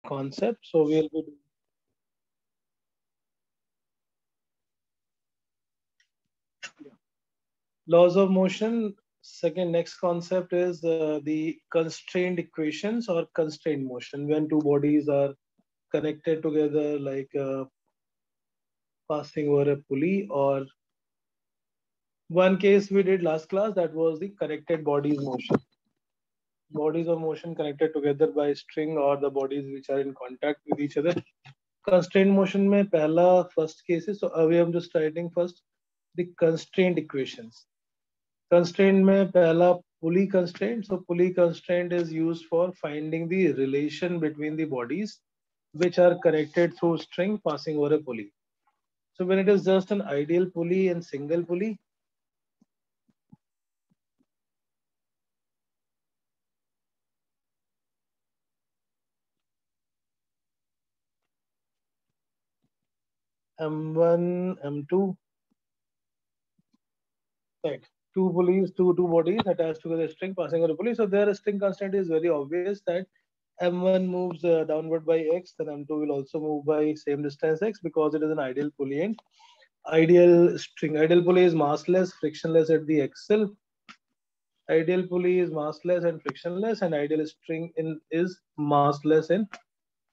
concept. So we'll be laws of motion. Second, next concept is the constrained equations or constrained motion when two bodies are connected together, like passing over a pulley, or one case we did last class, that was the connected bodies motion. Bodies of motion connected together by string, or the bodies which are in contact with each other. Constrained motion में पहला first case है, so अभी हम just writing first the constraint equations. Constraint में पहला pulley constraint. So pulley constraint is used for finding the relation between the bodies which are connected through string passing over a pulley. So when it is just an ideal pulley and single pulley, M1, M2, right? Two pulleys, two bodies attached together, string passing over a pulley. So their string constraint is very obvious that M1 moves downward by X, then M2 will also move by same distance X, because it is an ideal pulley and ideal string. Ideal pulley is massless, frictionless at the axle. Ideal pulley is massless and frictionless, and ideal string is massless and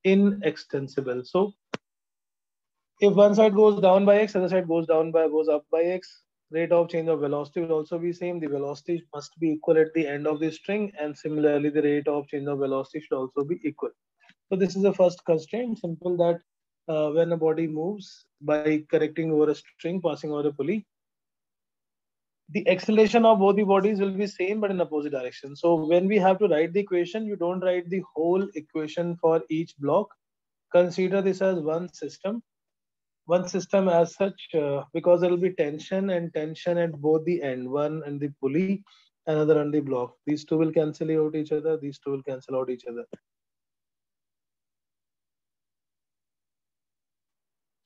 inextensible. So if one side goes down by X, other side goes up by X, rate of change of velocity will also be same. The velocity must be equal at the end of the string, and similarly the rate of change of velocity should also be equal. So this is the first constraint, simple, that when a body moves by connecting over a string passing over a pulley, the acceleration of both the bodies will be same but in opposite direction. So when we have to write the equation, you don't write the whole equation for each block. Consider this as one system as such, because there will be tension and tension at both the end, one and the pulley, another on the block. These two will cancel out each other, these two will cancel out each other.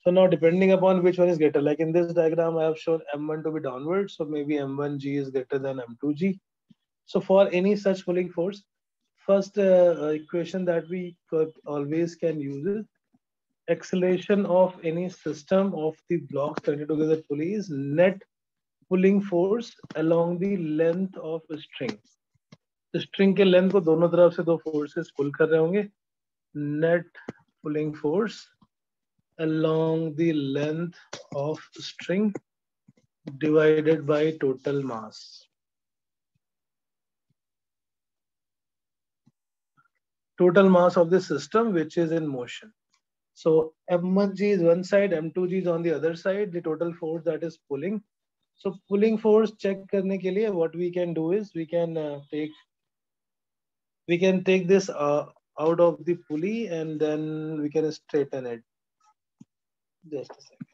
So now depending upon which one is greater, like in this diagram, I have shown M1 to be downward. So maybe M1G is greater than M2G. So for any such pulling force, first equation that we could always can use is acceleration of any system of the blocks connected together pulley is net pulling force along the length of a string. तो string के length को दोनों तरफ से दो forces pull कर रहे होंगे. Net pulling force along the length of string divided by total mass. Total mass of the system which is in motion. So M1G is one side, M2G is on the other side, the total force that is pulling. So pulling force check करने के लिए what we can do is we can take this out of the pulley, and then we can straighten it. Just a second.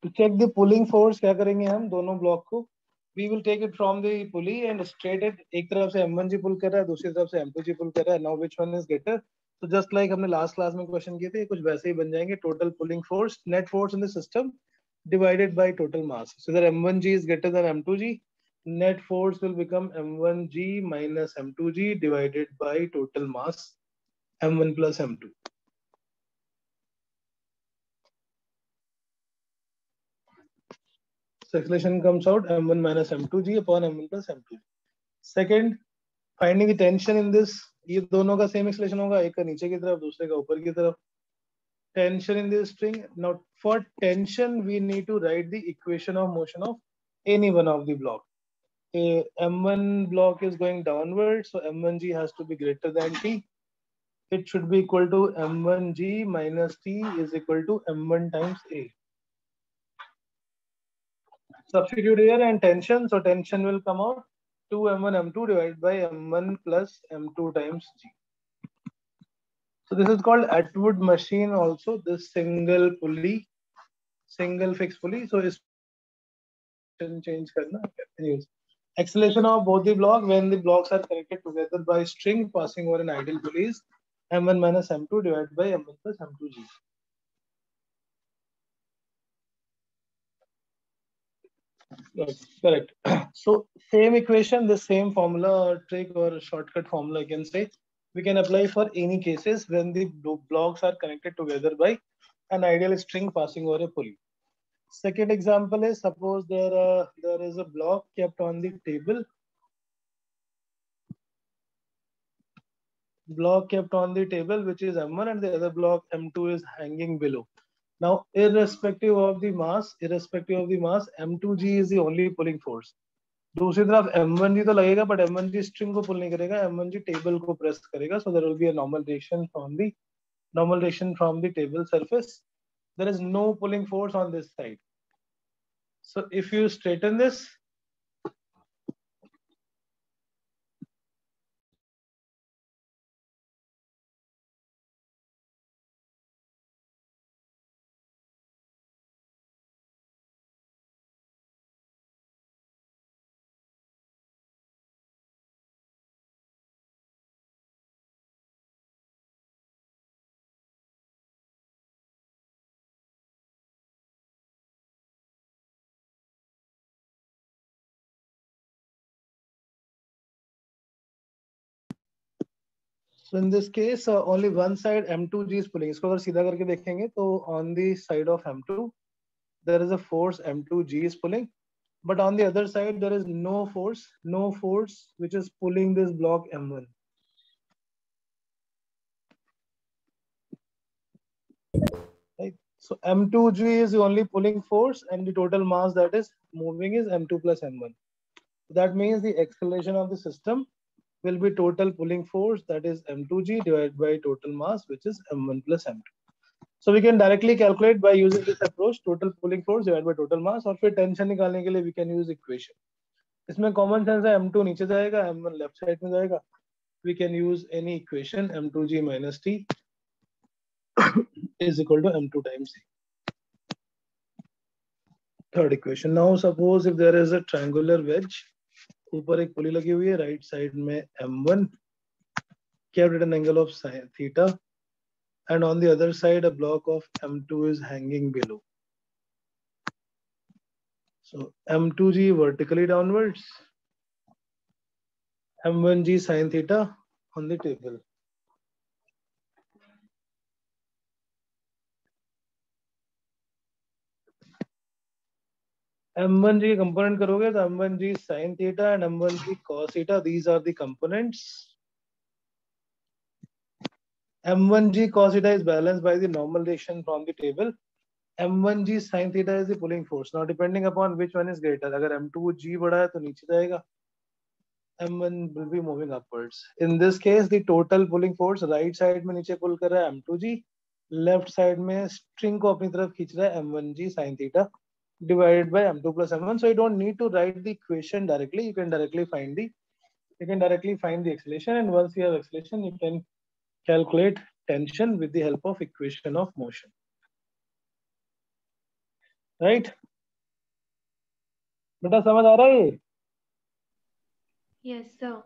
To check the pulling force क्या करेंगे हम दोनों block को we will take it from the pulley and straight it. एक तरफ से M1G pull कर रहा है, दूसरी तरफ से M2G pull कर रहा है. Now which one is greater? So just like हमने last class में question किए थे, कुछ वैसे ही बन जाएंगे. Total pulling force, net force in the system divided by total mass. So that M1G is greater than M2G. Net force will become M1G minus M2G divided by total mass M1 plus M2. So acceleration comes out M1 minus M2G upon M1 plus M2G. Second, finding the tension in this. ये दोनों का same acceleration होगा, एक का नीचे की तरफ, दूसरे का ऊपर की तरफ. Tension in this string. Now for tension we need to write the equation of motion of any one of the block. M1 block is going downward, so M1G has to be greater than T. It should be equal to M1G minus T is equal to M1 times A. Substitute here and tension, so tension will come out 2M1 M2 divided by M1 plus M2 times G. So this is called Atwood machine also, this single pulley, single fixed pulley. So is change karna. Anyways, acceleration of both the block when the blocks are connected together by string passing over an ideal pulley is M1 minus M2 divided by M1 plus M2G. Correct. So same equation, the same formula or trick or shortcut formula, I can say, we can apply for any cases when the blocks are connected together by an ideal string passing over a pulley. Second example is, suppose there is a block kept on the table. Block kept on the table, which is M1, and the other block M2 is hanging below. Now, irrespective of the mass, M2G is the only pulling force. दूसरी तरफ M1G तो लगेगा, but M1G string को pull नहीं करेगा, M1G table को press करेगा. So there will be a normal reaction from the table surface. There is no pulling force on this side. So if you straighten this, so in this case, only one side M2G is pulling. इसको अगर सीधा करके देखेंगे तो on the side of M2, there is a force M2G is pulling, but on the other side there is no force which is pulling this block M1. Right? So M2G is the only pulling force, and the total mass that is moving is M2 plus M1. That means the acceleration of the system will be total pulling force, that is M2G divided by total mass, which is M1 plus M2. So we can directly calculate by using this approach, total pulling force divided by total mass, और फिर tension निकालने के लिए we can use equation. इसमें common sense है, M2 नीचे जाएगा, M1 left side में जाएगा. We can use any equation, M2G minus T is equal to M2 times C. Third equation. Now suppose if there is a triangular wedge, ऊपर एक पुली लगी हुई है, right side में M1 kept at an angle of sin theta, and on the other side a block of M2 is hanging below. So M2G vertically downwards, M1G sin theta on the table. M1G component करोगे तो M1G sin theta and M1G cos theta, these are the components. M1G cos theta is balanced by the normal reaction from the table. M1G sin theta is the pulling force. Now depending upon which one is greater, अगर M2G बड़ा है तो नीचे जाएगा, M1 will be moving upwards. In this case, the total pulling force right side में नीचे pull कर रहा है M2G, left side में string को अपनी तरफ खींच रहा है M1G sin theta divided by M2 plus M1. So you don't need to write the equation directly. You can directly find the acceleration, and once you have acceleration, you can calculate tension with the help of equation of motion. Right? बेटा समझ आ रहा है? Yes, sir.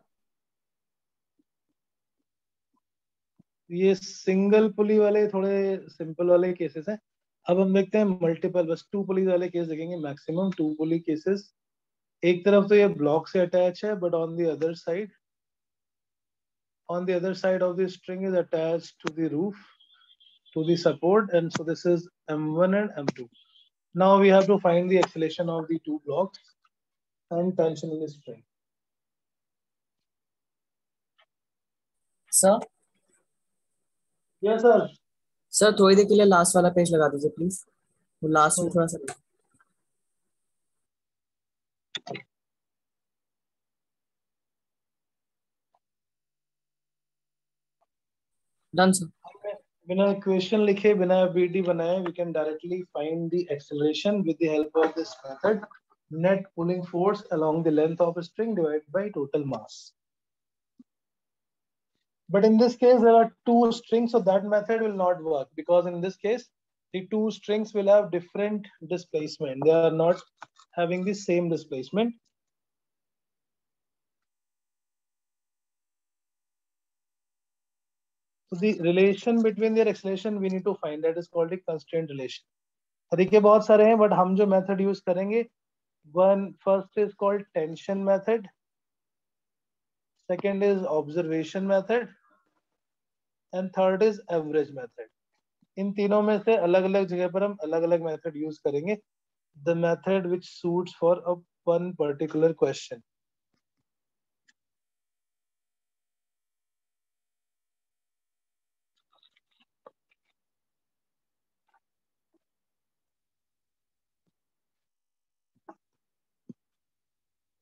ये single पुली वाले थोड़े simple वाले cases हैं। अब हम देखते हैं मल्टीपल, बस टू पुली वाले केस देखेंगे, मैक्सिमम टू पुली केसेस। एक तरफ तो ये ब्लॉक से अटैच है, but on the other side of the string is attached to the roof, to the support, and so this is M1 and M2. Now we have to find the acceleration of the two blocks and tension in the string. Sir Yes, sir. Sir थोड़ी देर के लिए last वाला page लगा दीजिए please, वो last में थोड़ा सा। Done sir. बिना इक्वेशन लिखे, बिना BD बनाए, we can directly find the acceleration with the help of this method. Net pulling force along the length of a string divided by total mass. But in this case, there are two strings, so that method will not work, because in this case, the two strings will have different displacement. They are not having the same displacement. So the relation between their acceleration we need to find, that is called the constraint relation. तरीके बहुत सारे हैं, but हम जो method use करेंगे, first is called tension method, second is observation method, and third is average method. इन तीनों में से अलग अलग जगह पर हम अलग अलग मेथड यूज करेंगे, the method which suits for a one particular question.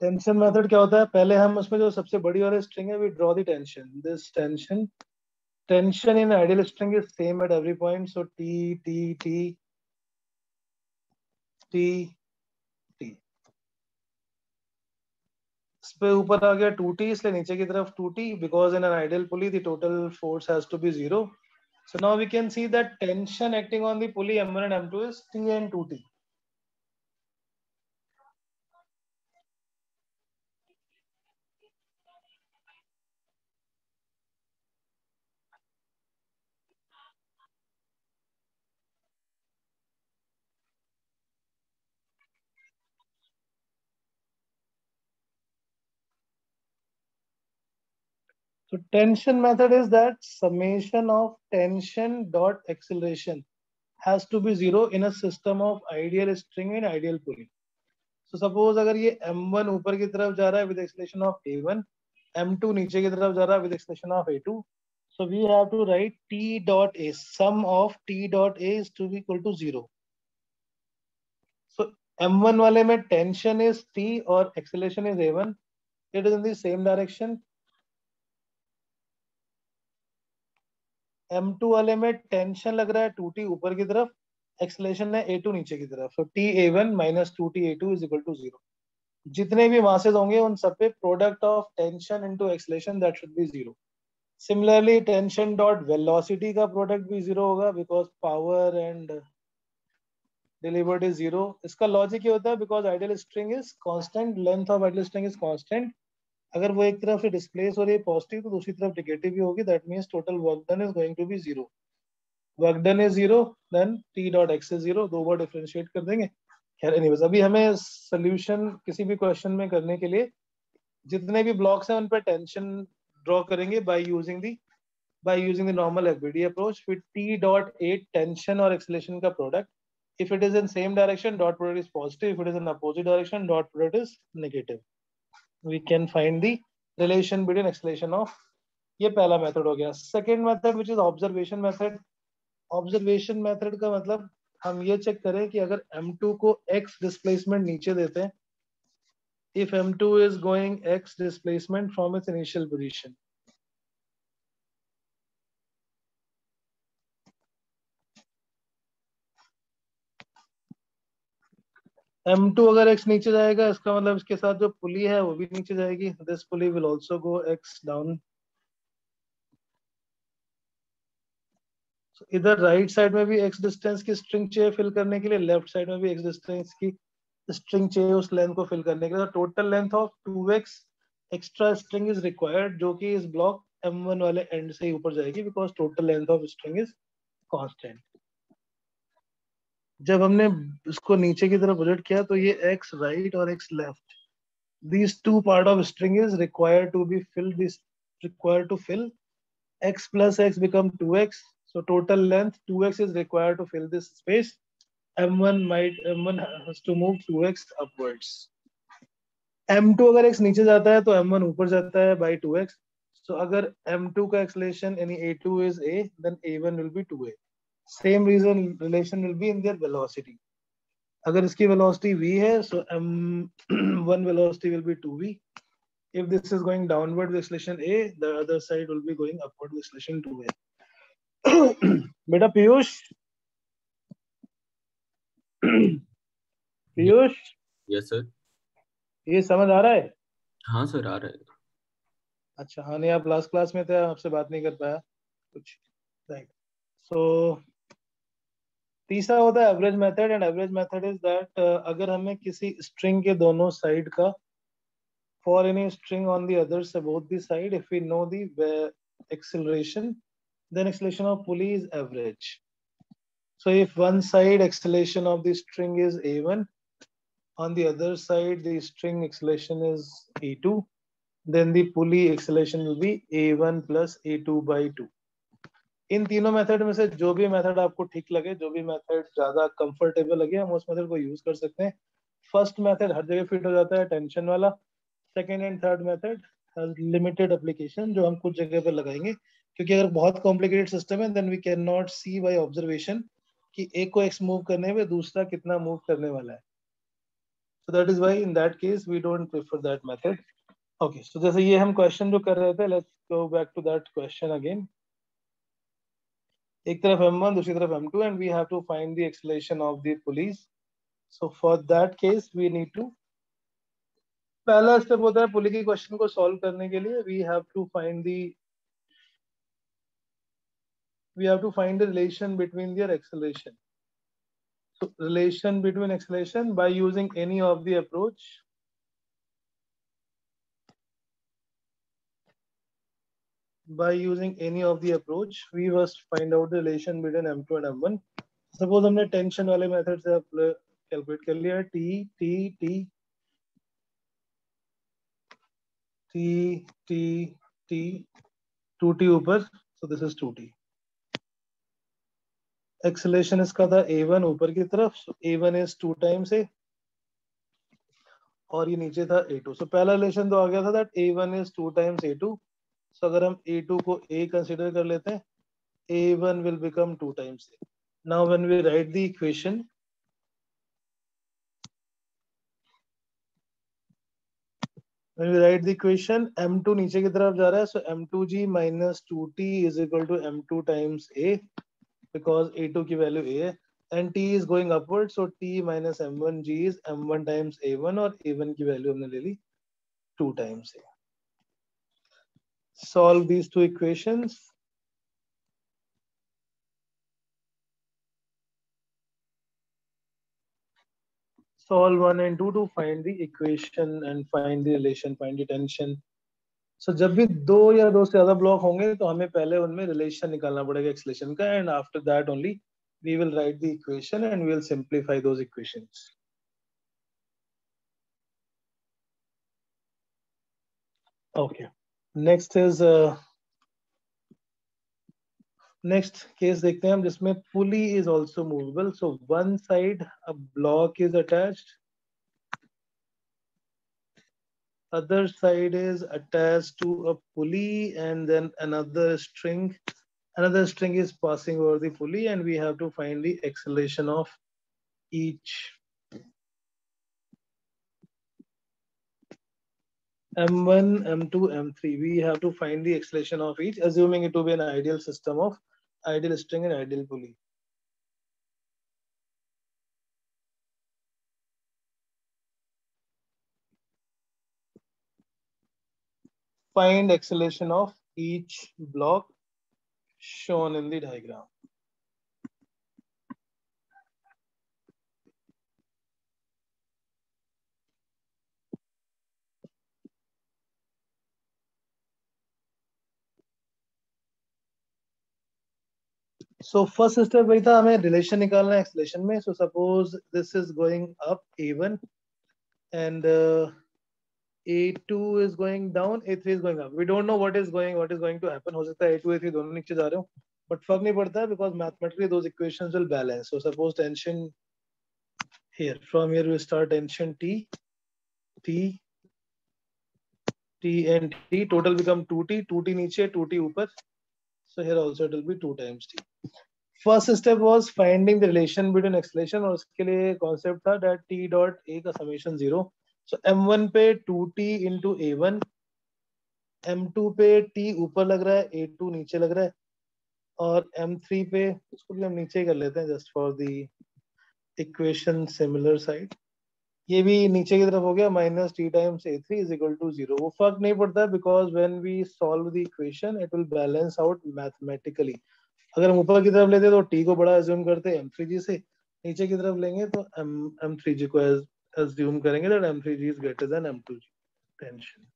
Tension method क्या होता है? पहले हम उसमें जो सबसे बड़ी वाली स्ट्रिंग है, we draw the tension. This tension in ideal string is same at every point, so T T T T T. इस पे ऊपर आ गया 2T, इसलिए नीचे की तरफ 2T, because in an ideal pulley the total force has to be 0. So now we can see that tension acting on the pulley M1 and M2 is T and 2T. So tension method is that summation of tension dot acceleration has to be 0 in a system of ideal string and ideal pulley. So suppose अगर ये M1 ऊपर की तरफ जा रहा है with acceleration of A1, M2 नीचे की तरफ जा रहा है with acceleration of A2. So we have to write T dot A, sum of T dot A is to be equal to 0. So M1 वाले में tension is T और acceleration is A1. It is in the same direction. M2 वाले में tension लग रहा है 2T ऊपर की तरफ, एक्सेलरेशन है A2 नीचे की तरफ. So TA1 minus 2TA2 is equal to 0. जितने भी मासेस होंगे उन सब पे product of tension into acceleration that should be 0. Similarly tension dot velocity का प्रोडक्ट भी 0 होगा, because power and delivered is 0. इसका लॉजिक ये होता है, because ideal string is constant, length of ideal string is constant. अगर वो एक तरफ से डिस्प्लेस हो रही है पॉजिटिव, तो दूसरी तरफ नेगेटिव भी होगी. That means total work done is going to be 0. Work done is 0, then T dot x is 0. दो बार डिफरेंशिएट कर देंगे. खैर एनीवेज, अभी हमें सोल्यूशन किसी भी क्वेश्चन में करने के लिए जितने भी ब्लॉक्स हैं उन पर टेंशन ड्रॉ करेंगे by using the normal FBD approach. फिर T डॉट A टेंशन और एक्सेलरेशन का product. If it is in same direction, dot product is positive. If it is in opposite direction, dot product is negative. We can find the relation between acceleration of, ये पहला method हो गया. Second method which is observation method. Observation method का मतलब हम ये check करें कि अगर M2 को x डिस्प्लेसमेंट नीचे देते हैं, if M2 is going x displacement from its initial position, M2 अगर x नीचे जाएगा, इसका मतलब इसके साथ जो पुली है वो भी नीचे जाएगी. This pulley will also go x down. So इधर राइट साइड में भी x डिस्टेंस की स्ट्रिंग चाहिए फिल करने के लिए, लेफ्ट साइड में भी x डिस्टेंस की स्ट्रिंग चाहिए उस लेंथ को फिल करने के लिए. Total length of 2x extra string is required, जो कि इस ब्लॉक M1 वाले एंड से ही ऊपर जाएगी, because total length of string is constant. जब हमने इसको नीचे की तरफ प्रोजेक्ट किया तो ये x राइट और x left, these two part of string is required to be filled, this required to fill, x plus x become 2x, so total length 2x is required to fill this space. M1 has to move 2x upwards. M2 अगर x नीचे जाता है तो M1 ऊपर जाता है by 2x. So अगर M2 का acceleration यानी A2 is A, then A1 will be 2A. Same reason relation will be in their velocity. अगर इसकी velocity v है, so M1 velocity will be 2v. If this is going downward with acceleration A, the other side will be going upward with acceleration 2A. बेटा Piyush, Piyush, yes sir. ये समझ आ रहा है? हाँ sir, आ रहा है। अच्छा, हाँ नहीं, आप लास्ट क्लास में थे, आपसे बात नहीं कर पाया कुछ, राइट। सो तीसरा होता है average method, and average method is that अगर हमें किसी स्ट्रिंग के दोनों साइड का, for any string on the others both the side, if we know the acceleration, then acceleration of pulley is average. So if one side acceleration of the string is a1, on the other side the string acceleration is a2, then the pulley acceleration will be a1 plus a2 by 2. इन तीनों method में से जो भी method आपको ठीक लगे, जो भी मेथड ज्यादा कंफर्टेबल लगे, हम उस मेथड को यूज कर सकते हैं। फर्स्ट मेथड हर जगह फिट हो जाता है, टेंशन वाला। Second and third method has limited application, जो हम कुछ जगह पर लगाएंगे, क्योंकि अगर बहुत कॉम्प्लिकेटेड सिस्टम है then we can not see by observation कि एक को एक्स मूव करने में दूसरा कितना मूव करने वाला है। So that is why in that case we don't prefer that method. Okay, so जैसे ये हम क्वेश्चन जो कर रहे थे, let's go back to that question again. एक तरफ M1 दूसरी तरफ M2, and we have to find the acceleration of the pulleys. So for that case we need to, पहला स्टेप होता है पुली के क्वेश्चन को सॉल्व करने के लिए, we have to find the relation between their acceleration. So relation between acceleration by using any of the approach. By using any of the approach, we must find out the relation between M2 and M1. Suppose हमने tension वाले method से calculate कर लिया, T T T T T T 2T ऊपर, so this is 2T. Acceleration इसका था A1 ऊपर की तरफ, so A1 is 2 times A, और ये नीचे था A2. So पहला रिलेशन तो आ गया था that A1 is 2 times A2. So अगर हम A2 को A कंसिडर कर लेते हैं, A1 will become 2 times A. Now when we write the equation, M2 नीचे की तरफ जा रहा है, so M2G minus 2T is equal to M2 times A, because A2 की वैल्यू A है, and T is going upward, so T minus M1G is M1 times A1, और A1 की वैल्यू हमने ले ली 2 times A. Solve these two equations. Solve 1 and 2 to find the equation and find the relation, find the tension. So जब भी दो या दो से ज्यादा ब्लॉक होंगे तो हमें पहले उनमें रिलेशन निकालना पड़ेगा एक्सलेशन का, and after that only we will write the equation and we will simplify those equations. Okay, next is next case देखते हैं हम, जिसमें pulley is also movable. So one side a block is attached, other side is attached to a pulley, and then another string is passing over the pulley, and we have to find the acceleration of each. M1, M2, M3, we have to find the acceleration of each, assuming it to be an ideal system of ideal string and ideal pulley. Find acceleration of each block shown in the diagram. So first step वही था, हमें relation निकालना है acceleration में. So suppose this is going up A1 and A2 is going down, A3 is going up. We don't know what is going to happen. हो सकता है A2 A3 दोनों नीचे जा रहे हो, but फर्क नहीं पड़ता है because mathematically those equations will balance. So suppose tension here, from here we start tension T and T, total become 2T, 2T नीचे 2T ऊपर. So here also it will be 2 times T. First step was finding the relation between acceleration और उसके लिए concept था that T dot A का summation 0. So M1 पे 2T into A1, M2 पे T ऊपर लग रहा है, A2 नीचे लग रहा है, और M3 पे उसको भी हम नीचे ही कर लेते हैं just for the equation similar side. ये भी नीचे की तरफ हो गया, minus T times A3 is equal to 0. वो फर्क नहीं पड़ता because when we solve the equation it will balance out mathematically. अगर हम ऊपर की तरफ लेते तो T को बड़ा assume करते M3G से, नीचे की तरफ लेंगे तो M3G को assume करेंगे that M3G is greater than M2G tension.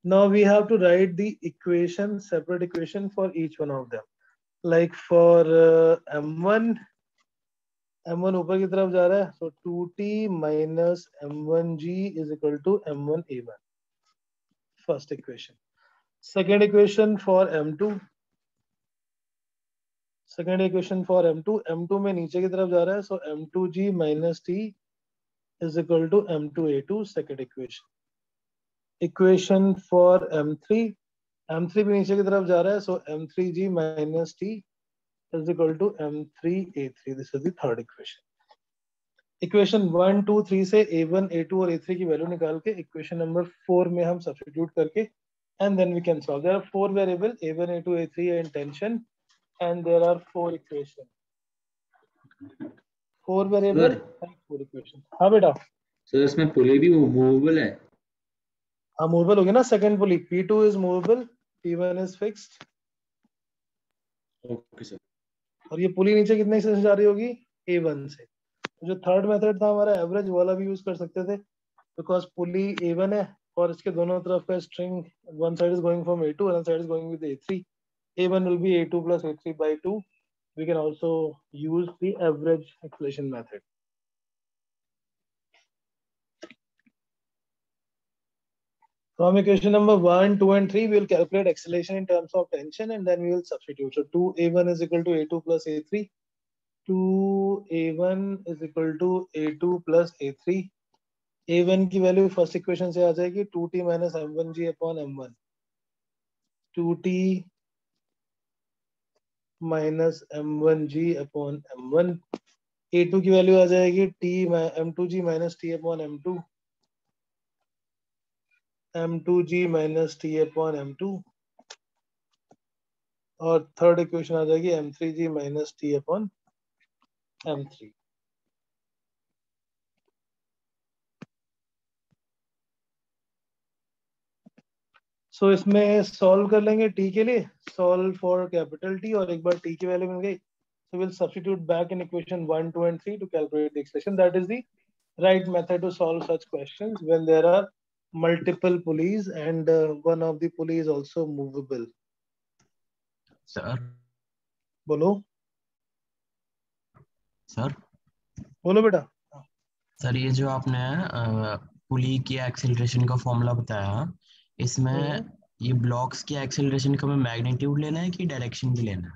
Now we have to write the equation, separate equation for each one of them. Like for M1 ऊपर की तरफ जा रहा है, so 2T minus M1G is equal to M1A1. First equation. Second equation for M2. M2 में नीचे की तरफ जा रहा है, so M2G minus T is equal to M2A2. Second equation. Equation for M3 भी नीचे की तरफ जा रहा है, so M3G minus T is equal to M3A3. This is the third equation. Equation 1, 2, 3 से A1, A2 और A3 की वैल्यू निकाल के इक्वेशन नंबर 4 में हम सब्स्टिट्यूट करके and then we can solve. There are 4 variables, A1, A2, A3 and tension, and there are 4 equations. 4 variables and 4 equations. हाँ बेटा. सर इसमें पुली भी मूवेबल है? हाँ मूवेबल होगी ना. Second pulley P2 is movable, P1 is fixed. Okay sir. और ये पुली नीचे कितने से जा रही होगी? A1 से. जो थर्ड मेथड था हमारा एवरेज वाला भी यूज कर सकते थे बिकॉज पुली A1 है और इसके दोनों तरफ का string one side is going from A2 other side is going with A3. A1 will be A2 plus A3 by 2. We can also use the average acceleration method. From equation number 1, 2 and 3 we will calculate acceleration in terms of tension and then we will substitute. So 2A1 is equal to A2 plus A3. 2A1 is equal to A2 plus A3. A1 की value first equation से आ जाएगी 2T minus M1G upon M1. 2T minus M1G upon M1. A2 की value आ जाएगी M2G minus T upon M2. M2G minus T upon M2. और third equation आ जाएगी M3G minus T upon M3. सो इसमें solve कर लेंगे T के लिए, solve for capital T, और एक बार T की वैल्यू मिल गई so we'll substitute back in equation 1, 2 and 3 to calculate the acceleration. That is the right method to solve such questions when there are multiple pulleys and one of the pulley is also movable. Sir बोलो बेटा. Sir ये जो आपने पुली की acceleration का formula बताया, इसमें ये ब्लॉक्स की एक्सेलरेशन का हमें मैग्नीट्यूड लेना है कि डायरेक्शन भी लेना है?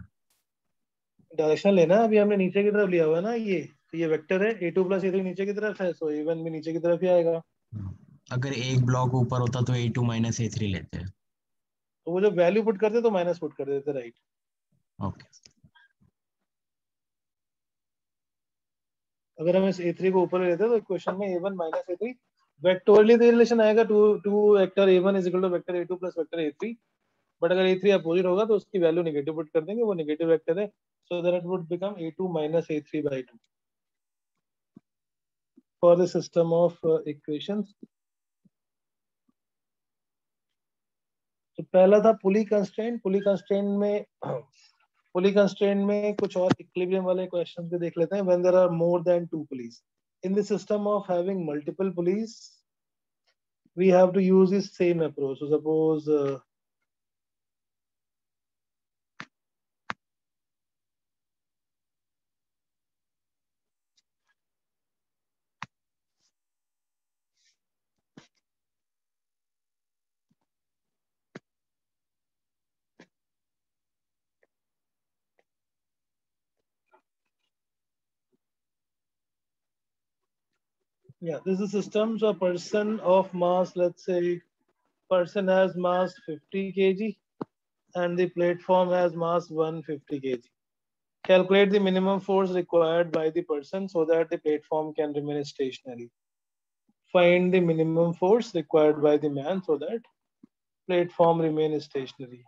डायरेक्शन लेना है. अभी हमने नीचे की तरफ लिया हुआ है ना, ये वेक्टर है A2 plus A3 नीचे की तरफ है, सो A1 भी नीचे की तरफ ही आएगा. अगर एक ब्लॉक ऊपर होता तो A2 minus A3 लेते हैं. तो वो जो वैल्यू पुट करते तो माइनस पुट कर देते, राइट. ओके. अगर हम इस A3 को ऊपर लेते तो इक्वेशन में A1 minus A3 vectorially relation आएगा, to vector A1 is equal to vector A2 plus vector A3. But अगर A3 अपोजिट होगा तो उसकी वैल्यू नेगेटिव पुट कर देंगे, वो नेगेटिव वेक्टर है, so that it would become A2 minus A3 by 2 for the system of equations. तो पहला था पुली कंस्ट्रेंट. पुली कंस्ट्रेंट में कुछ और इक्विलिब्रियम वाले क्वेश्चंस भी देख लेते हैं. When there are more than 2 pulleys in the system of having multiple pulleys we have to use the same approach. So suppose Yeah, this is a system. So a person of mass, let's say person has mass 50 kg and the platform has mass 150 kg. Calculate the minimum force required by the person so that the platform can remain stationary. Find the minimum force required by the man so that platform remain stationary.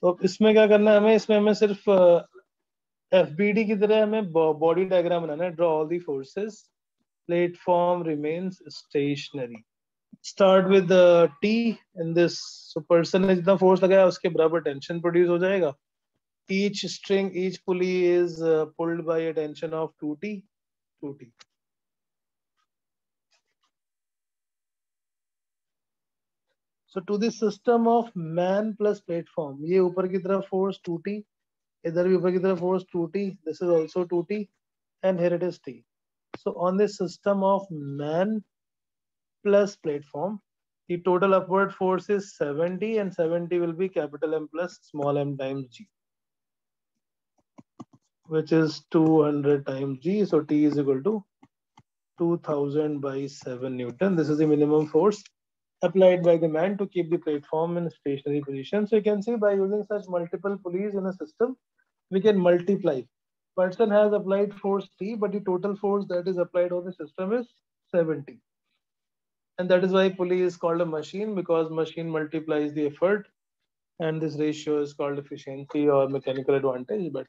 तो इसमें क्या करना है हमें, इसमें हमें सिर्फ FBD की तरह हमें बॉडी डायग्राम बनाना है. Draw all the forces, platform remains stationary. Start with T in this. So person ने जितना फोर्स लगाया उसके बराबर टेंशन प्रोड्यूस हो जाएगा. Each string, each pulley is pulled by a tension of 2T. So to the system of man plus platform, ये ऊपर की तरफ force 2T, इधर भी ऊपर की तरफ force 2T, this is also 2T, and here it is T. So on the system of man plus platform, the total upward force is 70, and 70 will be capital M plus small m times G, which is 200 times G. So T is equal to 2000 by 7 Newton. This is the minimum force applied by the man to keep the platform in stationary position. So you can see by using such multiple pulleys in a system, we can multiply. Person has applied force T, but the total force that is applied on the system is 70. And that is why pulley is called a machine, because machine multiplies the effort, and this ratio is called efficiency or mechanical advantage, but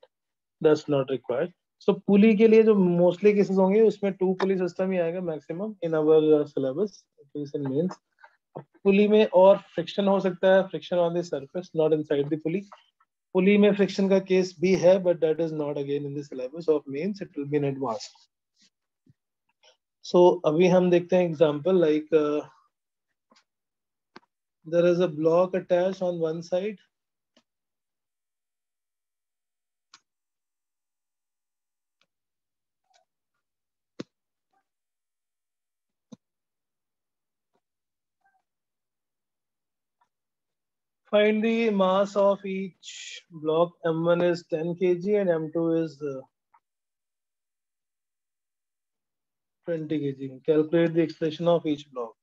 that's not required. So pulley के लिए जो mostly cases होंगे उसमें 2 pulley system ही आएगा maximum in our syllabus, at least in mains. पुली में और friction हो सकता है, friction on the surface, not inside the pulley. Pulley में फ्रिक्शन का केस भी है, but that is not again in the syllabus of mains, it will be in advanced. So अभी हम देखते हैं example like there is a block attached on one side. Find the mass of each block. M1 is 10 kg and M2 is 20 kg. Calculate the acceleration of each block.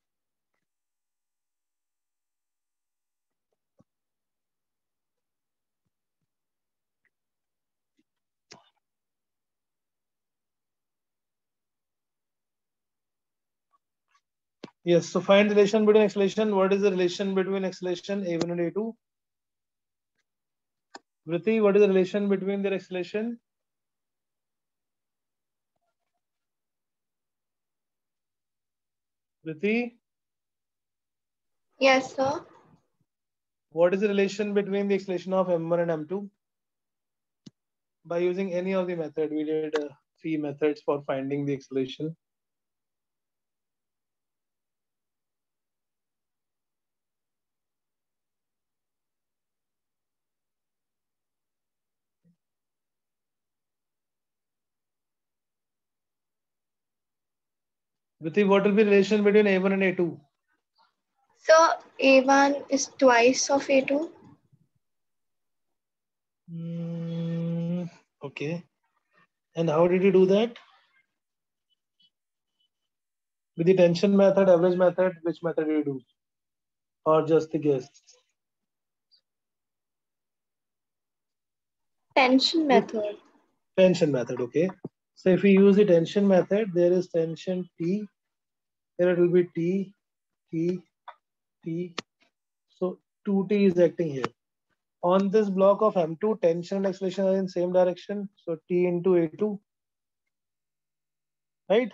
Yes, so find the relation between acceleration. What is the relation between acceleration A1 and A2? Vritti, what is the relation between their acceleration? Vritti, Yes, sir. what is the relation between the acceleration of M1 and M2? By using any of the method, we did 3 methods for finding the acceleration. Vritti, what will be the relation between A1 and A2? So A1 is twice of A2. Okay. And how did you do that? With the tension method, average method, which method did you do? Or just the guess? Tension method. Tension method, okay. So if we use the tension method, there is tension T. Here it will be T, T, T. So 2T is acting here. On this block of M2, tension and acceleration are in same direction. So T into A2, right?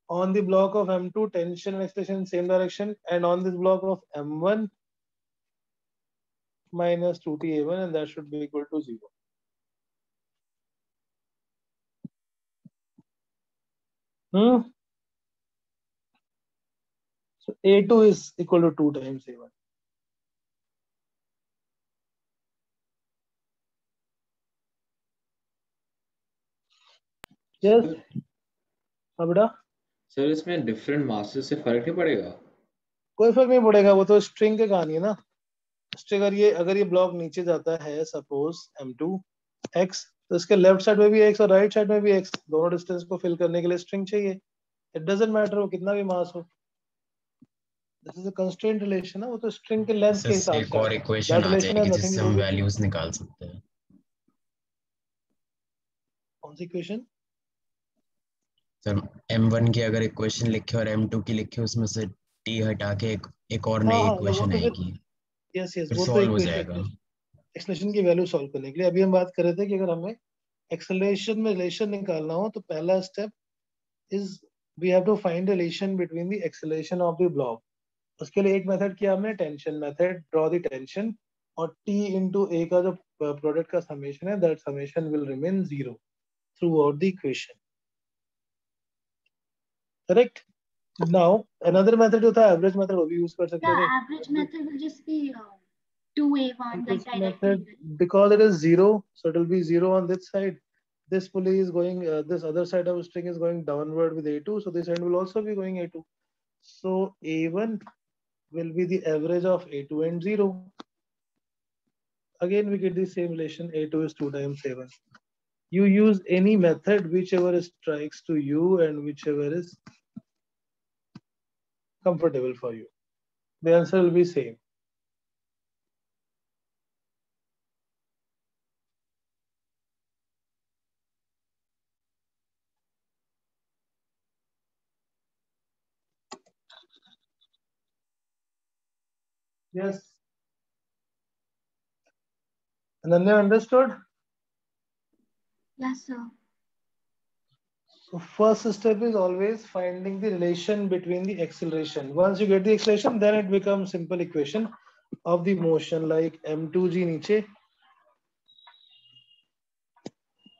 On the block of M2, tension and acceleration in same direction. And on this block of M1, minus 2T A1, and that should be equal to 0. So A2 is equal to 2 times A1. Yes. Sir हाँ बेटा, sir इसमें different masses से फर्क नहीं पड़ेगा? कोई फर्क नहीं पड़ेगा, वो तो स्ट्रिंग की कहानी है ना। स्ट्रिंग अगर ये ब्लॉक नीचे जाता है सपोज m2 x, तो इसके लेफ्ट साइड में भी x और राइट साइड में भी x, दोनों डिस्टेंस को फिल करने के लिए स्ट्रिंग चाहिए। इट डजंट मैटर वो कितना भी मास हो, this is a constraint relation है, वो तो स्ट्रिंग के लेंथ के इससे हिसाब एक से और आता है। इक्वेशन दैट आ रिलेशन हैज जाएगी नथिंग जिससे टू हम डू विद। वैल्यूज निकाल सकते हैं। कौन सी इक्वेशन? सर m1 की अगर इक्वेशन लिखे और m2 की लिखे, उसमें से t हटा के एक और हाँ नई हाँ, वो इक्वेशन तो फिर आएगी, यस यस, फिर वो तो सॉल्व हो इक्वेशन जाएगा। एक्सलेशन की वैल्यू सॉल्व करने के लिए। अभी हम बात कर रहे थे कि अगर हमें एक्सेलरेशन में रिलेशन निकालना हो तो पहला step is we have to find relation between the acceleration of the block. उसके लिए एक मेथड किया हमने, tension method, draw the tension, और t इंटू ए का जो प्रोडक्ट का समेशन है, that summation will remain zero throughout the equation. Correct. Now another method जो था एवरेज मेथड, वो भी यूज कर सकते The थे। average method will just be 2A1, This like directly. method, because it is zero, so it will be zero on this side. This pulley is going, this other side of the string is going downward with A2, so this end will also be going A2. So A1 will be the average of A2 and 0. Again, we get the same relation, A2 is 2 times A1. You use any method, whichever strikes to you and whichever is comfortable for you. The answer will be same. Yes. Ananya, understood? Yes, sir. So first step is always finding the relation between the acceleration. Once you get the acceleration, then it becomes simple equation of the motion, like m2g नीचे,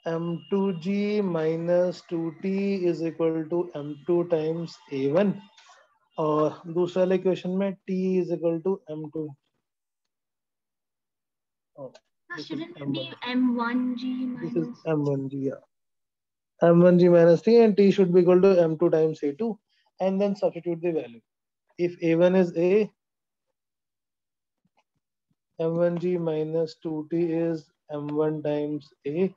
m2g minus 2t is equal to m2 times a1, और दूसरा वाले equation में t is equal to m2. Oh, this is Shouldn't it m1. be M1G This is minus? m1g, yeah. m1g minus t, and t should be equal to m2 times a2, and then substitute the value. If a1 is a, m1g minus 2t is m1 times a,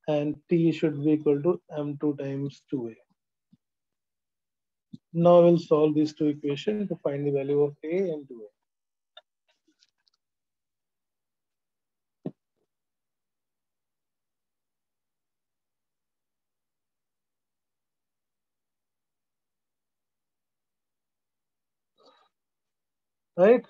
and t should be equal to m2 times 2a. Now we'll solve these two equations to find the value of a and 2a. Right?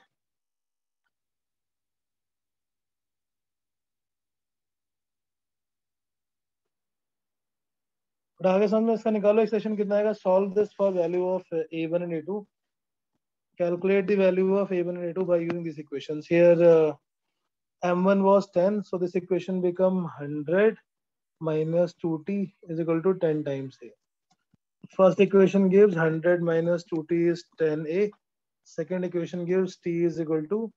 और आगे समझ में इसका निकालो, expression कितना आएगा? Solve this for value of a1 and a2. Calculate the value of a1 and a2 by using these equations. Here m1 was 10, so this equation become 100 minus 2t is equal to 10 times a. First equation gives 100 minus 2t is 10a. Second equation gives t is equal to,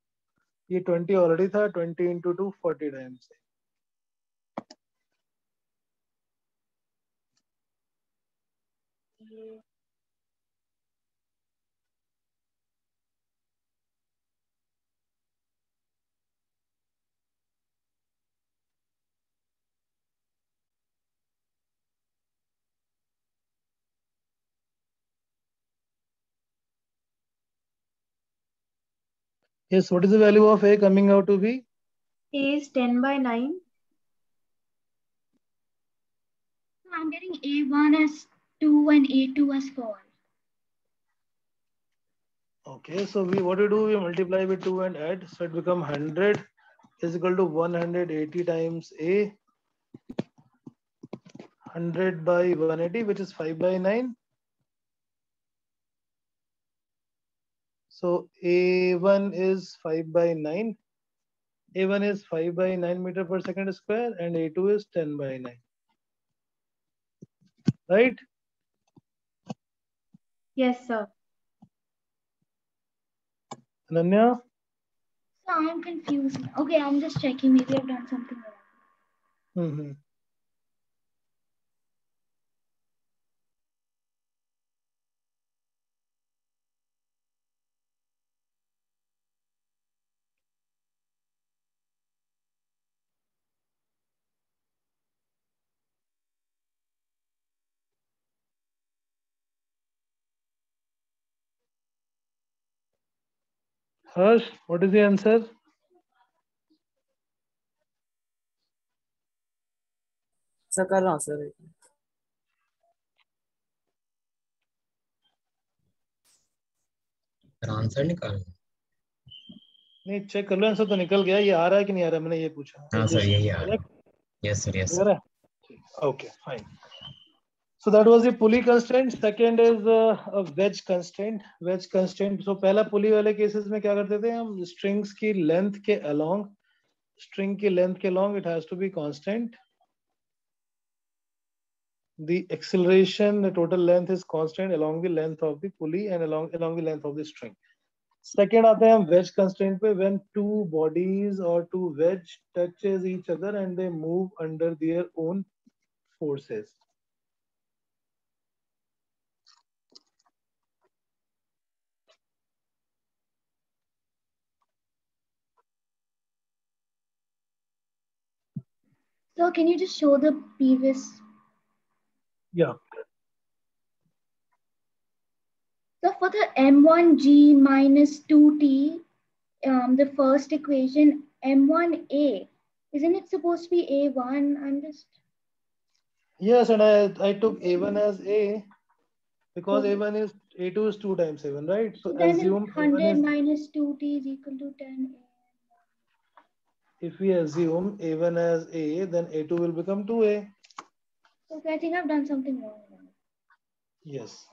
ये 20 already था, 20 into 2 40 times. Yes, what is the value of a coming out to be? A is 10 by 9. I'm getting A1 as 2 and A2 as 4. Okay, so what do? We multiply with 2 and add, so it become 100 is equal to 180 times a, 100 by 180, which is 5 by 9. So a1 is 5 by 9. A1 is 5 by 9 meter per second square, and a2 is 10 by 9. Right? Yes, sir. Ananya? So I'm confused. Okay, I'm just checking. Maybe I've done something wrong. Mm-hmm. Harsh, what is the answer? Sir कर रहा हूँ sir. Answer निकाल. नहीं, check कर लो, answer तो निकल गया. ये आ रहा है कि नहीं आ रहा है, मैंने ये पूछा. हाँ सर, यही आ रहा है. Correct? Yes sir, yes Clear sir. है? Okay, fine. So that was the pulley constraint. Second is a wedge constraint. Wedge constraint. So पहला pulley वाले cases में क्या करते थे हम? Strings की length के along, string की length के along, it has to be constant. The acceleration, the total length is constant along the length of the pulley and along the length of the string. Second आते हैं हम wedge constraint पे. When two bodies or two wedge touches each other and they move under their own forces. So can you just show the previous? Yeah. So for the m1g minus 2t, the first equation m1a, isn't it supposed to be a1? I'm just. Yes, and I took a1 as a because Okay. a1 is a2 is 2 times a1, right? So Then assume 100 a1 is, minus 2t is equal to 10a. if we assume a1 as a, then a2 will become 2a. Okay, I think I've done something wrong now. Yes.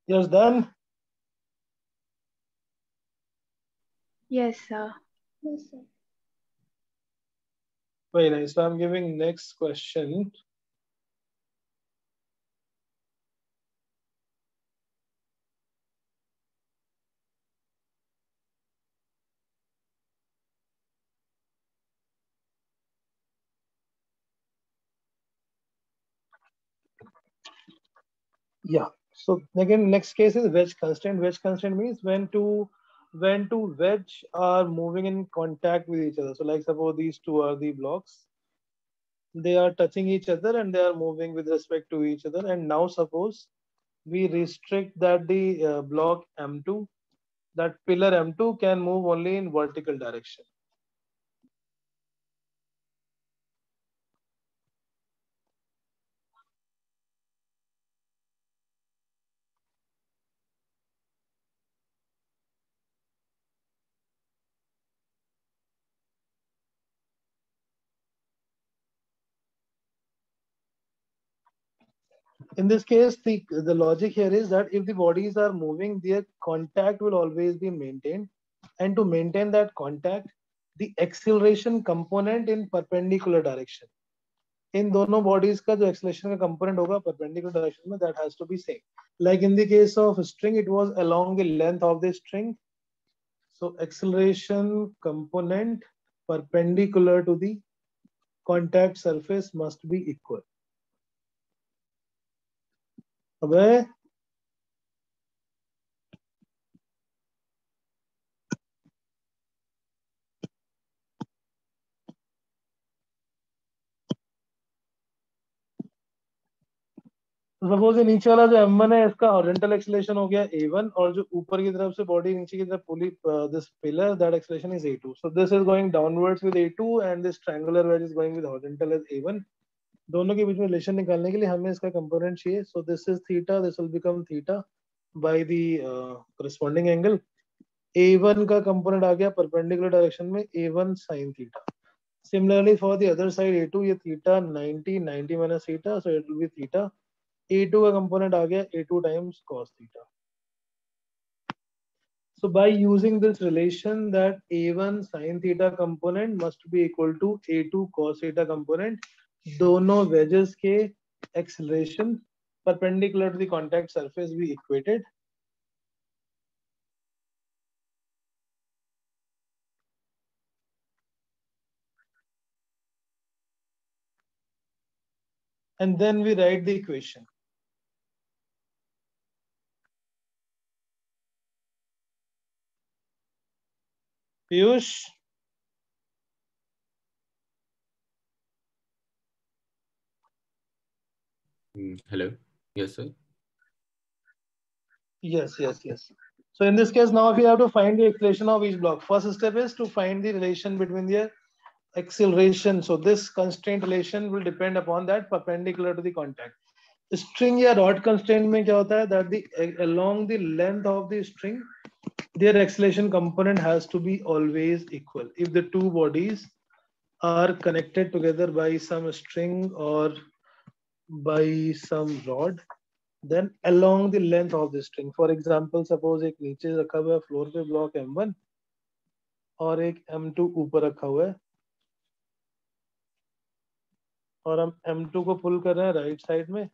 Yes, done. Yes, sir. Yes, sir. Very nice. So I'm giving next question. Yeah. So again, next case is wedge constraint. Wedge constraint means when two wedge are moving in contact with each other. So like suppose these two are the blocks. They are touching each other and they are moving with respect to each other. And now suppose we restrict that the block M2, that pillar M2 can move only in vertical direction. In this case, the logic here is that if the bodies are moving, their contact will always be maintained. And to maintain that contact, the acceleration component in perpendicular direction. In दोनों bodies का जो acceleration का component होगा perpendicular direction में, that has to be same. Like in the case of string, it was along the length of the string. So acceleration component perpendicular to the contact surface must be equal. अबे suppose ये नीचे वाला जो m1 है, इसका horizontal acceleration हो गया a1, और जो ऊपर की तरफ से बॉडी नीचे की तरफ pulley this pillar, that acceleration is a2. So this is going downwards with a2 and this triangular wedge is going with horizontal edge a1. दोनों के बीच में रिलेशन निकालने के लिए हमें इसका कंपोनेंट चाहिए. सो this is theta, this will become theta by the corresponding angle. a1 का कंपोनेंट आ गया परपेंडिकुलर डायरेक्शन में a1 sin theta. Similarly for the other side a2, ये theta 90 minus theta, so it will be theta. a2 का component आ गया a2 times cos theta. So by using this relation that A1 sin theta component must be equal to A2 cos theta component, दोनों wedges के acceleration perpendicular to the contact surface be equated. And then we write the equation. Piyush? Hello. Yes, sir. Yes. So in this case, now if you have to find the acceleration of each block, first step is to find the relation between their acceleration. So this constraint relation will depend upon that perpendicular to the contact. String या rod constraint में क्या होता है that the along the length of the string, their acceleration component has to be always equal. If the two bodies are connected together by some string or by some rod, then along the length of the string, for example, suppose एक नीचे रखा हुआ है floor पे block M1 और एक M2 ऊपर रखा हुआ है और हम M2 को पुल कर रहे हैं राइट साइड में,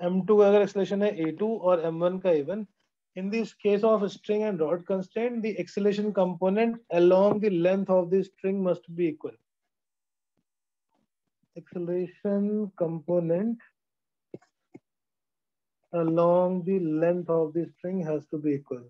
M2 का अगर एक्सेलरेशन है A2 और M1 का A1, in this case of string and rod constraint, the acceleration component along the length of the string must be equal. Acceleration component along the length of the string has to be equal.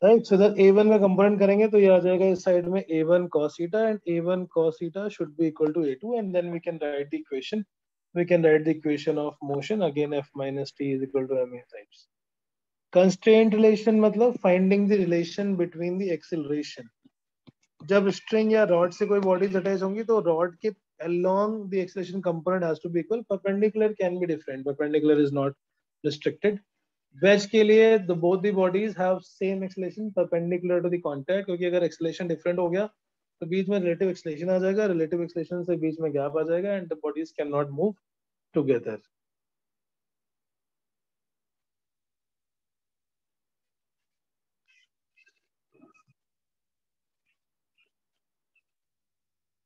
Right, so that A1 में component करेंगे तो ये आ जाएगा इस side में A1 cos theta and A1 cos theta should be equal to A2, and then we can write the equation. We can write the equation of motion again, F minus T is equal to ma times. Constraint relation मतलब finding the relation between the acceleration. जब string या rod से कोई bodies attach होंगी तो rod के along the acceleration component has to be equal. Perpendicular can be different. Perpendicular is not restricted. Wedge के लिए the both the bodies have same acceleration perpendicular to the contact, क्योंकि अगर acceleration different हो गया तो बीच में relative acceleration आ जाएगा, relative acceleration से बीच में gap आ जाएगा and the bodies cannot move together.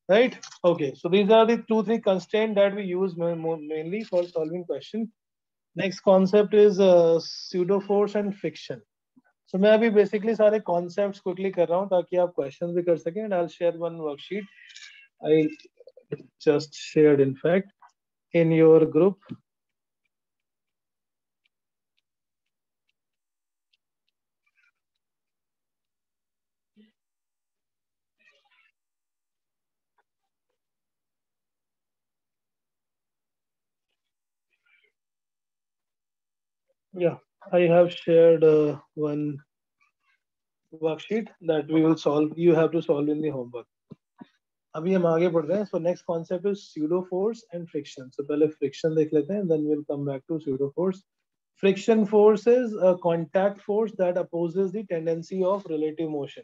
Right? Okay, so these are the 2-3 constraints that we use mainly for solving question. Next concept is pseudo force and friction. So मैं अभी basically सारे concepts quickly कर रहा हूँ ताकि आप questions भी कर सकें, and I'll share one worksheet. I just shared in fact in your group. Yeah, I have shared one worksheet that we will solve. You have to solve in the homework. अभी हम आगे बढ़ रहे हैं. So next concept is pseudo force and friction. So पहले friction देख लेते हैं, then we'll come back to pseudo force. Friction force is a contact force that opposes the tendency of relative motion,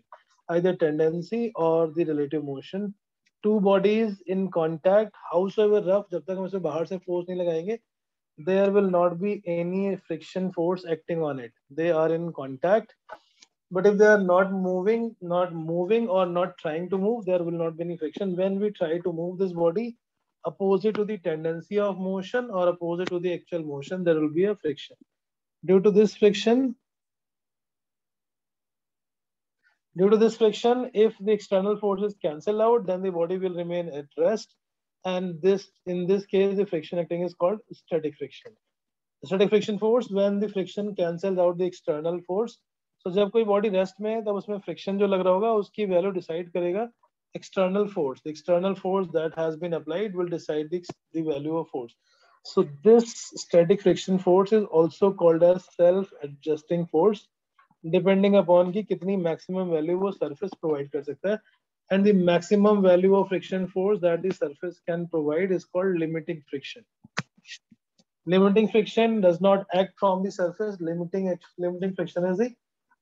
either tendency or the relative motion. Two bodies in contact, howsoever rough, जब तक हम इसे बाहर से force नहीं लगाएंगे, there will not be any friction force acting on it. They are in contact. But if they are not moving or not trying to move, there will not be any friction. When we try to move this body opposite to the tendency of motion or opposite to the actual motion, there will be a friction. Due to this friction, if the external forces cancel out, then the body will remain at rest. And in this case, the friction acting is called static friction. Static friction force, when the friction cancels out the external force. So जब कोई body rest में है तब उसमें friction जो लग रहा होगा उसकी value decide करेगा external force. The external force that has been applied will decide the value of force. So this static friction force is also called as self-adjusting force, depending upon कि कितनी maximum value वो surface provide कर सकता है. And the maximum value of friction force that the surface can provide is called limiting friction. Limiting friction does not act from the surface. Limiting friction is the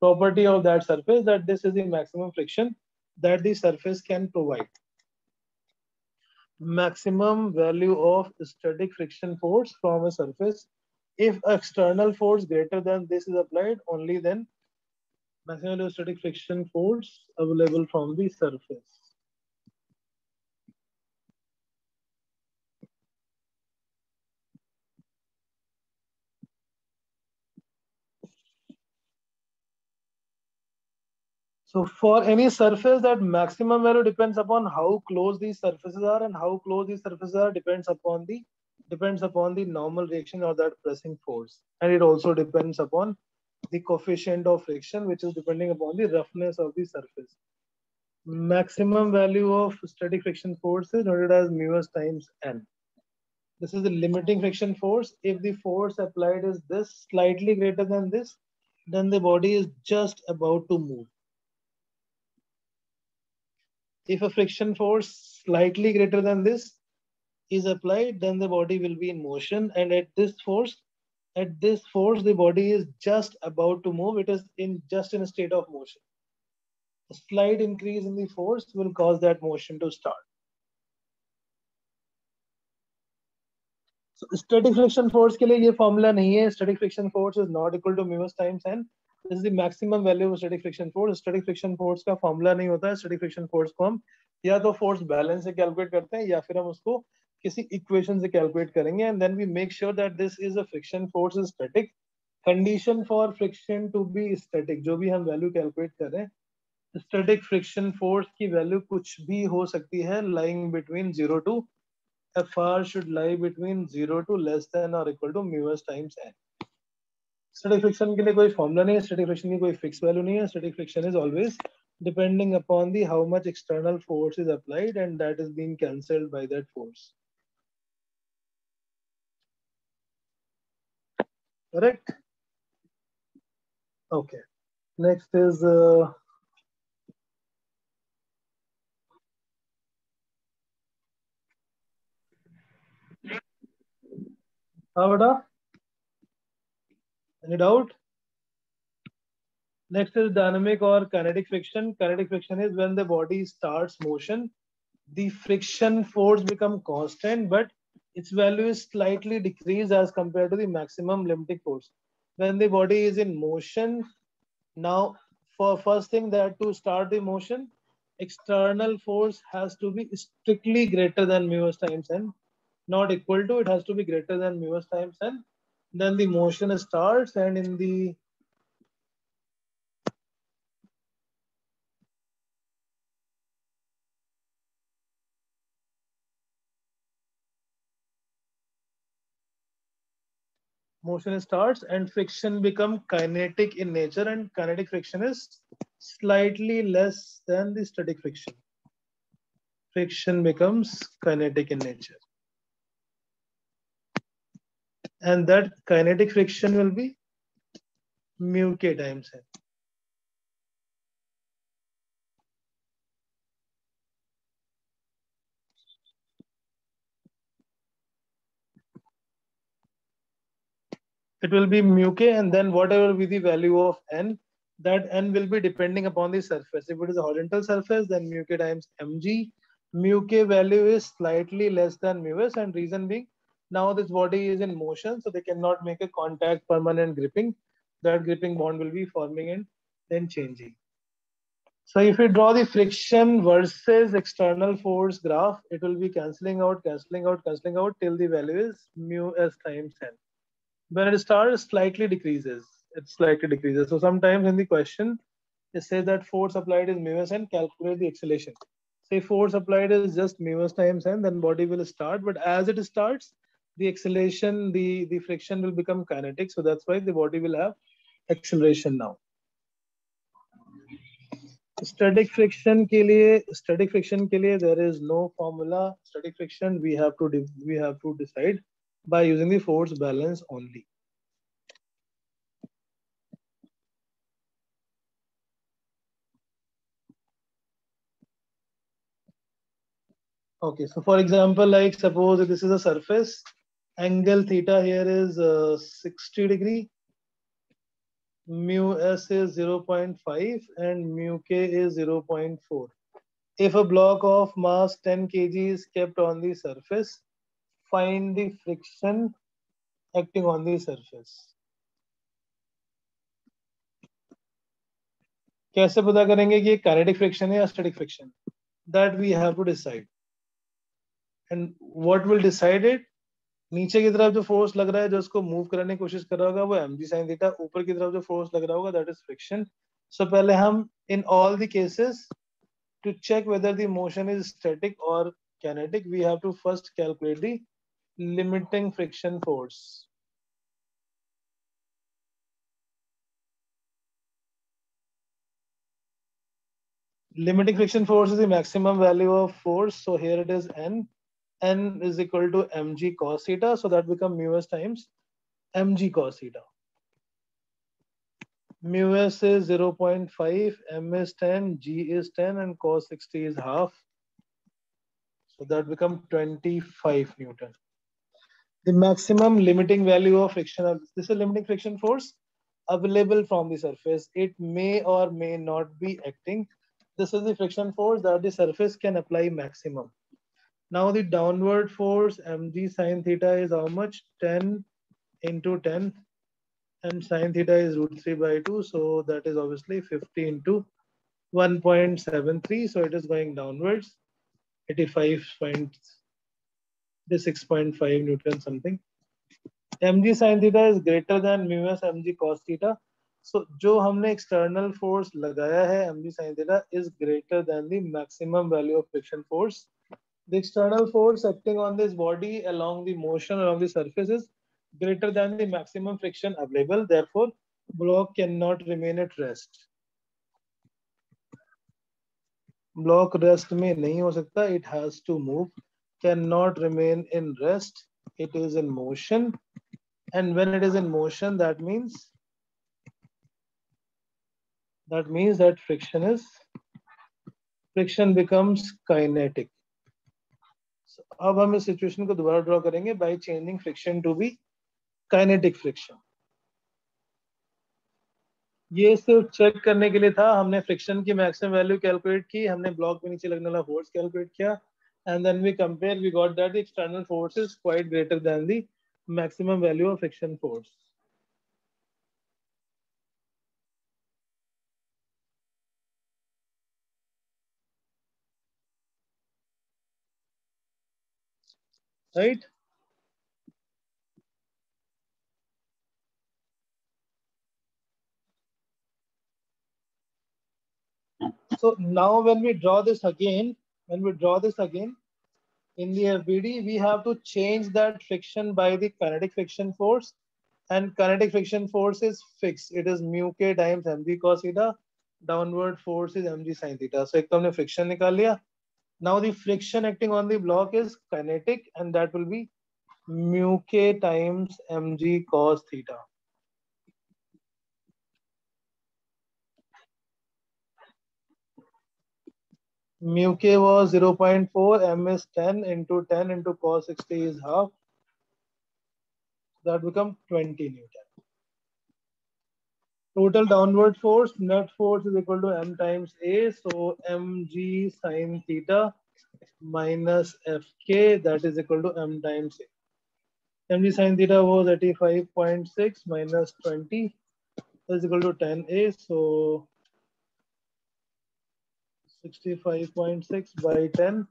property of that surface, that this is the maximum friction that the surface can provide. Maximum value of static friction force from a surface. If external force greater than this is applied, only then maximum value of static friction force available from the surface. So for any surface, that maximum value depends upon how close these surfaces are, and how close these surfaces are depends upon the normal reaction or that pressing force, and it also depends upon the coefficient of friction, which is depending upon the roughness of the surface. Maximum value of static friction force is noted as μs times n. This is the limiting friction force. If the force applied is this, slightly greater than this, then the body is just about to move. If a friction force slightly greater than this is applied, then the body will be in motion. And at this force, the body is just about to move. It is just in a state of motion. A slight increase in the force will cause that motion to start. So static friction force के लिए ये formula नहीं है. Static friction force is not equal to μs times n. This is the maximum value of static friction force. Static friction force का formula नहीं होता है. Static friction force को हम या तो force balance से calculate करते हैं, या फिर हम उसको किसी equation से calculate करेंगे, and then we make sure that this is a friction force is static. Condition for friction to be static, जो भी हम value calculate कर रहे हैं, static friction force की value कुछ भी हो सकती है, lying between 0 to FR should lie between 0 to less than or equal to μs times n. Static friction के लिए कोई formula नहीं है. Static friction की कोई fixed value नहीं है. Static friction is always depending upon the how much external force is applied, and that is being cancelled by that force. Correct? Okay. Next is any doubt? Next is dynamic or kinetic friction. Kinetic friction is when the body starts motion, the friction force become constant, but its value is slightly decreased as compared to the maximum limiting force. When the body is in motion, now for first thing that to start the motion, external force has to be strictly greater than μs times n, not equal to, it has to be greater than μs times n. Then the motion starts, and in the motion starts and friction become kinetic in nature, and kinetic friction is slightly less than the static friction. Friction becomes kinetic in nature, and that kinetic friction will be mu k times n. It will be mu k, and then whatever will be the value of n, that n will be depending upon the surface. If it is a horizontal surface, then mu k times mg. Mu k value is slightly less than μs, and reason being, now this body is in motion, so they cannot make a contact permanent gripping. That gripping bond will be forming and then changing. So if we draw the friction versus external force graph, it will be cancelling out till the value is μs times n. When it starts, slightly decreases. It slightly decreases. So sometimes in the question, it says that force applied is μs n, calculate the acceleration. Say force applied is just μs times n, then body will start. But as it starts, the acceleration, the friction will become kinetic. So that's why the body will have acceleration now. Static friction के लिए there is no formula. Static friction we have to decide by using the force balance only. Okay, so for example, like suppose this is a surface, angle theta here is 60 degree, mu s is 0.5 and mu k is 0.4. If a block of mass 10 kg is kept on the surface, find the friction acting on the surface. कैसे पता करेंगे कि ये kinetic friction है या static friction? That we have to decide. And what will decide it? नीचे की तरफ जो फोर्स लग रहा है जो उसको मूव करने की कोशिश कर रहा होगा वो mg sin थीटा, ऊपर की तरफ जो फोर्स लग रहा होगा that is friction. So पहले हम in all the cases to check whether the motion is static or kinetic, we have to first calculate the limiting friction force. Limiting friction force is the maximum value of force. So here it is n. N is equal to mg cos theta. So that becomes mu s times mg cos theta. Mu s is 0.5, m is 10, g is 10, and cos 60 is half. So that becomes 25 Newton. The maximum limiting value of friction, this is limiting friction force available from the surface. It may or may not be acting. This is the friction force that the surface can apply maximum. Now the downward force mg sin theta is how much? 10 into 10, and sin theta is root 3 by 2. So that is obviously 50 into 1.73. So it is going downwards. 6.5 Newton something. mg sin theta is greater than mu s mg cos theta. So जो हमने external force लगाया है mg sin theta is greater than the maximum value of friction force. The external force acting on this body along the motion along the surface is greater than the maximum friction available. Therefore, block cannot remain at rest. Block rest में नहीं हो सकता. It has to move. Cannot remain in rest. It is in motion. And when it is in motion, that means that friction becomes kinetic. So, अब हम इस situation को दोबारा draw करेंगे by changing friction to be kinetic friction. ये सिर्फ check करने के लिए था. हमने फ्रिक्शन की मैक्सिमम वैल्यू कैलकुलेट की, हमने ब्लॉक के नीचे लगने वाला फोर्स कैलकुलेट किया, and then we compare, we got that the external force is quite greater than the maximum value of friction force. Right? So now when we draw this again, in the FBD, we have to change that friction by the kinetic friction force, and kinetic friction force is fixed. It is mu k times mg cos theta. Downward force is mg sin theta. So एक तो हमने friction निकाल लिया. Now the friction acting on the block is kinetic, and that will be mu k times mg cos theta. Mu k was 0.4, m is 10 into cos 60 is half. That becomes 20 Newton. Total downward force, net force is equal to m times a. So mg sin theta minus fk, that is equal to m times a. mg sin theta was 85.6 minus 20 is equal to 10a. So 65.6 by 10.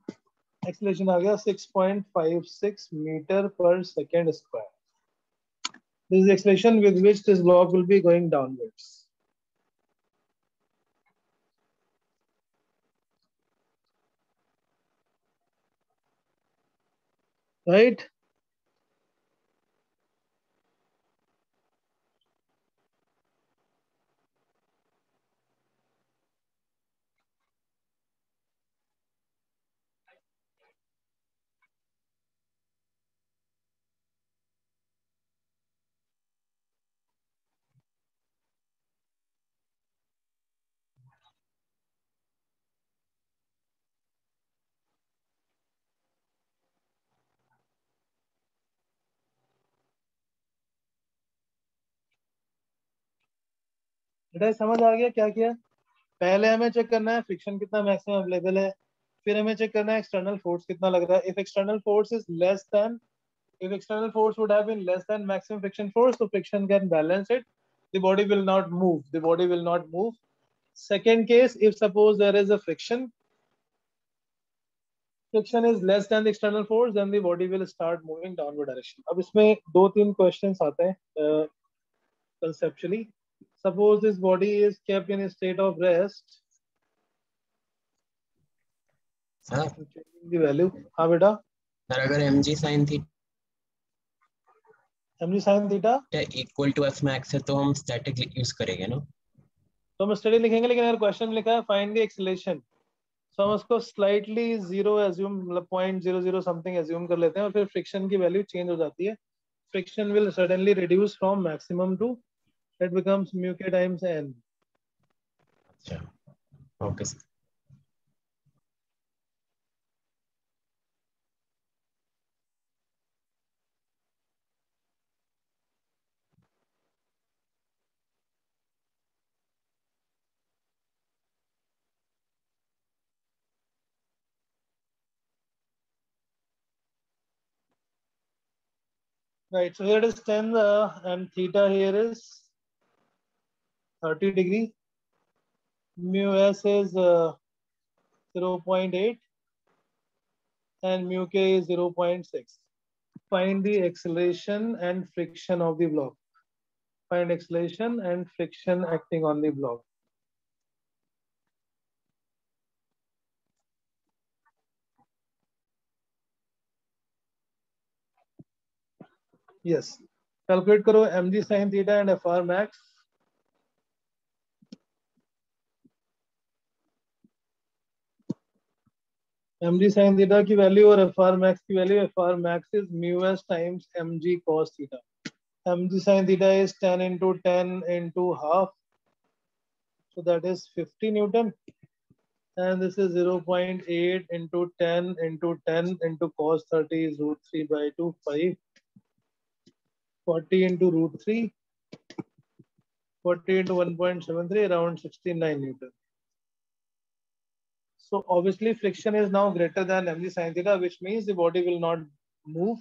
Acceleration आ गया 6.56 meter per second square. This is the acceleration with which this block will be going downwards. Right? बेटा समझ आ गया क्या किया? पहले हमें check करना है फ्रिक्शन कितना मैक्सिमम अवेलेबल है, फिर हमें चेक करना है एक्सटर्नल फोर्स कितना लग रहा है. If external force is less than, if external force would have been less than maximum friction force, so friction can balance it. The body will not move. The body will not move. Second case, if suppose there is a friction is less than the external force, then the body will start moving downward direction. अब इसमें दो तीन questions आते हैं conceptually. Suppose this body is kept in a state of rest. Sir Changing the value. हाँ बेटा. Sir अगर mg sin mg sin theta equal to F max है तो हम स्टैटिक यूज करेंगे ना. तो हम स्टडी लिखेंगे, लेकिन अगर क्वेश्चन में लिखा है फाइंड द एक्सेलरेशन, तो हम उसको स्लाइटली जीरो एज्यूम, मतलब 0.00 समथिंग एज्यूम कर लेते हैं, और फिर फ्रिक्शन की वैल्यू चेंज हो जाती है. Friction will suddenly reduce from maximum to, it becomes mu के टाइम्स एन. अच्छा okay sir. Right, so here it is 10 and theta here is 30 degree. Mu s is 0.8 and mu k is 0.6. Find the acceleration and friction of the block. Find acceleration and friction acting on the block. Yes. Calculate करो mg sin theta and fr max. mg sin theta की value और fr max की value. fr max is mu s times mg cos theta. mg sin theta is 10 into 10 into half, so that is 50 Newton. And this is 0.8 into 10 into 10 into cos 30 is root 3 by 2, 5. 40 into root 3, 40 into 1.73, around 69 Newton. So obviously friction is now greater than mg sin theta, which means the body will not move.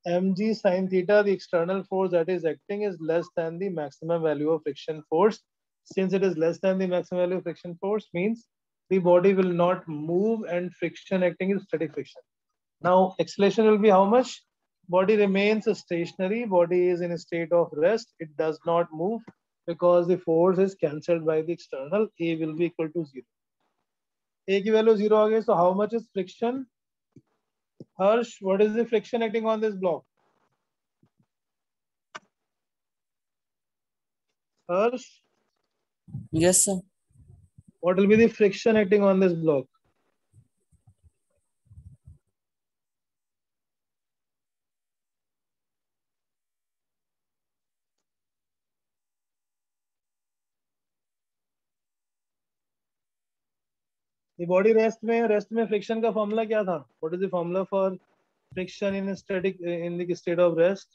mg sin theta, the external force that is acting, is less than the maximum value of friction force. Since it is less than the maximum value of friction force, means the body will not move and friction acting is static friction. Now acceleration will be how much? Body remains stationary. Body is in a state of rest. It does not move because the force is cancelled by the external. A will be equal to 0. A की value 0 आ गई. So how much is friction? Harsh, what is the friction acting on this block? Harsh, Yes, sir. what will be the friction acting on this block? The body rest में friction का formula क्या था? What is the formula for friction in static in the state of rest?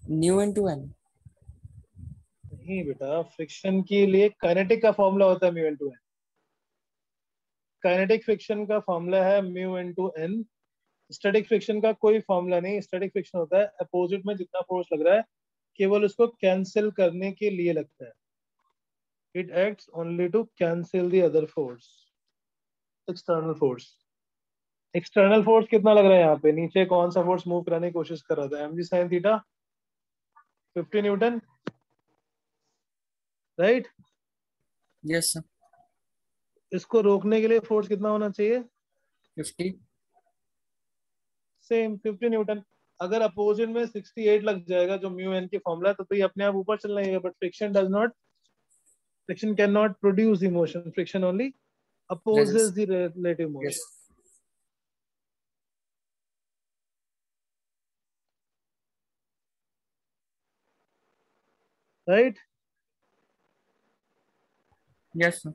Nu into n. नहीं बेटा, friction के लिए kinetic का formula होता है mu into N. Kinetic friction का फॉर्मूला है mu into N. Static friction का कोई फॉर्मूला नहीं. स्टैटिक फ्रिक्शन होता है अपोजिट में जितना फोर्स लग रहा है केवल उसको कैंसिल करने के लिए लगता है. It acts only to cancel the other force, external force. External force कितना लग रहा है यहाँ पे? नीचे कौन सा फोर्स मूव कराने की कोशिश कर रहा था? mg sin theta 50 Newton, right? Yes, sir. इसको रोकने के लिए फोर्स कितना होना चाहिए? 50. Same 50 Newton. अगर अपोजिट में 68 लग जाएगा जो म्यू एन की फॉर्मूला है, तो ये अपने आप ऊपर चल जाएगा. But friction does not, friction can not produce the motion. Friction only opposes the relative motion. Yes. Right? Yes, sir.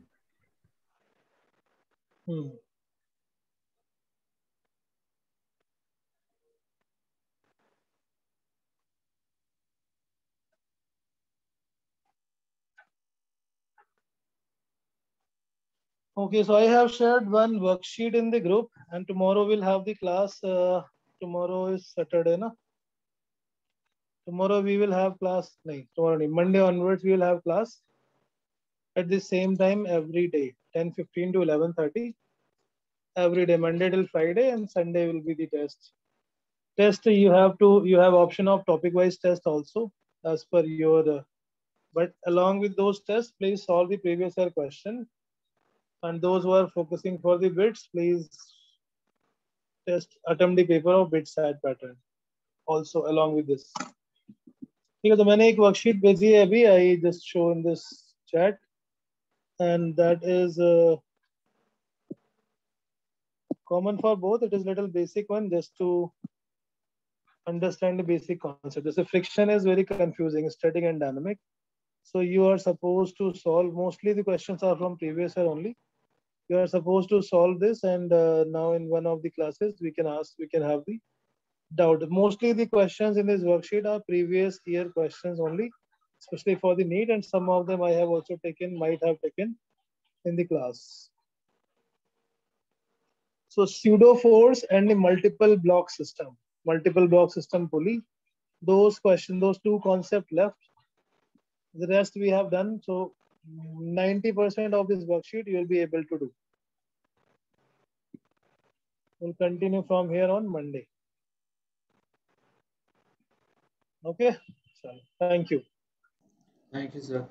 Okay, so I have shared one worksheet in the group, and tomorrow we'll have the class. Tomorrow is Saturday, na? Tomorrow we will have class. No, tomorrow, nahi, Monday onwards we will have class at the same time every day, 10:15 to 11:30. Every day, Monday till Friday, and Sunday will be the test. Test you have option of topic wise test also as per your. But along with those tests, please solve the previous year question. And those who are focusing for the bits, please attempt the paper of bit side pattern also along with this. ठीक है, तो मैंने एक worksheet भेजी है अभी. I just show in this chat, and that is common for both. It is little basic one just to understand the basic concept. This friction is very confusing, static and dynamic. So you are supposed to solve. Mostly the questions are from previous year only. You are supposed to solve this, and now in one of the classes we can have the doubt. Mostly the questions in this worksheet are previous year questions only, especially for the NEET, and some of them I have also might have taken in the class. So pseudo force and the multiple block system pulley. Those two concepts left. The rest we have done. So 90% of this worksheet you will be able to do. We'll continue from here on Monday. Okay, so thank you. Thank you, sir.